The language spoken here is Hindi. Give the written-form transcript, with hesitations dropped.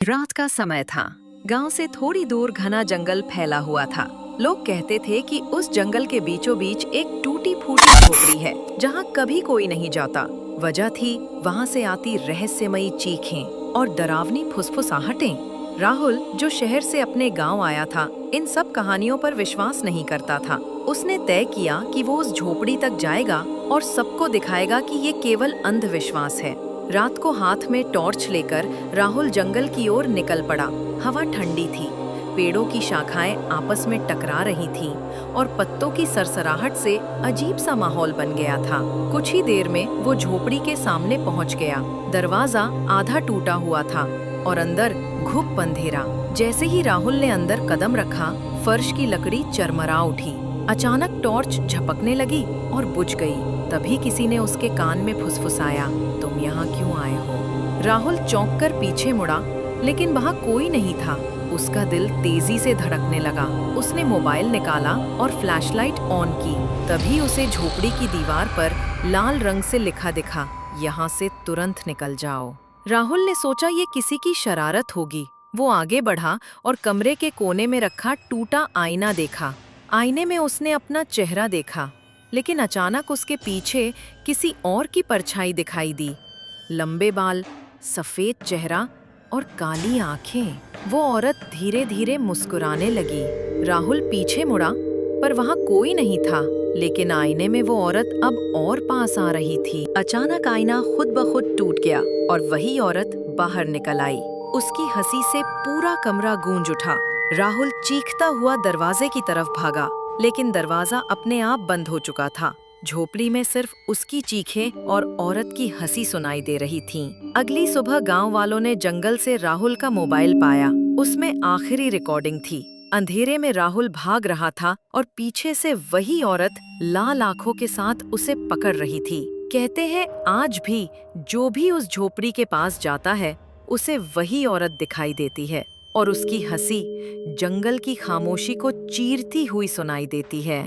रात का समय था। गांव से थोड़ी दूर घना जंगल फैला हुआ था। लोग कहते थे कि उस जंगल के बीचों बीच एक टूटी फूटी झोपड़ी है जहां कभी कोई नहीं जाता। वजह थी वहां से आती रहस्यमयी चीखें और डरावनी फुसफुसाहटें। राहुल, जो शहर से अपने गांव आया था, इन सब कहानियों पर विश्वास नहीं करता था। उसने तय किया कि वो उस झोपड़ी तक जाएगा और सबको दिखाएगा कि ये केवल अंधविश्वास है। रात को हाथ में टॉर्च लेकर राहुल जंगल की ओर निकल पड़ा। हवा ठंडी थी, पेड़ों की शाखाएं आपस में टकरा रही थीं और पत्तों की सरसराहट से अजीब सा माहौल बन गया था। कुछ ही देर में वो झोपड़ी के सामने पहुंच गया। दरवाजा आधा टूटा हुआ था और अंदर घुप अंधेरा। जैसे ही राहुल ने अंदर कदम रखा, फर्श की लकड़ी चरमरा उठी। अचानक टॉर्च झपकने लगी और बुझ गई। तभी किसी ने उसके कान में फुसफुसाया, तुम यहाँ क्यों आए हो? राहुल चौंक कर पीछे मुड़ा, लेकिन वहाँ कोई नहीं था। उसका दिल तेजी से धड़कने लगा। उसने मोबाइल निकाला और फ्लैशलाइट ऑन की। तभी उसे झोपड़ी की दीवार पर लाल रंग से लिखा दिखा, यहाँ से तुरंत निकल जाओ। राहुल ने सोचा ये किसी की शरारत होगी। वो आगे बढ़ा और कमरे के कोने में रखा टूटा आईना देखा। आईने में उसने अपना चेहरा देखा, लेकिन अचानक उसके पीछे किसी और की परछाई दिखाई दी। लंबे बाल, सफेद चेहरा और काली आंखें। वो औरत धीरे धीरे मुस्कुराने लगी। राहुल पीछे मुड़ा, पर वहां कोई नहीं था, लेकिन आईने में वो औरत अब और पास आ रही थी। अचानक आईना खुद ब खुद टूट गया और वही औरत बाहर निकल आई। उसकी हंसी से पूरा कमरा गूंज उठा। राहुल चीखता हुआ दरवाजे की तरफ भागा, लेकिन दरवाजा अपने आप बंद हो चुका था। झोपड़ी में सिर्फ उसकी चीखें और औरत की हंसी सुनाई दे रही थीं। अगली सुबह गांव वालों ने जंगल से राहुल का मोबाइल पाया। उसमें आखिरी रिकॉर्डिंग थी। अंधेरे में राहुल भाग रहा था और पीछे से वही औरत लाल आंखों के साथ उसे पकड़ रही थी। कहते हैं आज भी जो भी उस झोपड़ी के पास जाता है, उसे वही औरत दिखाई देती है और उसकी हंसी जंगल की खामोशी को चीरती हुई सुनाई देती है।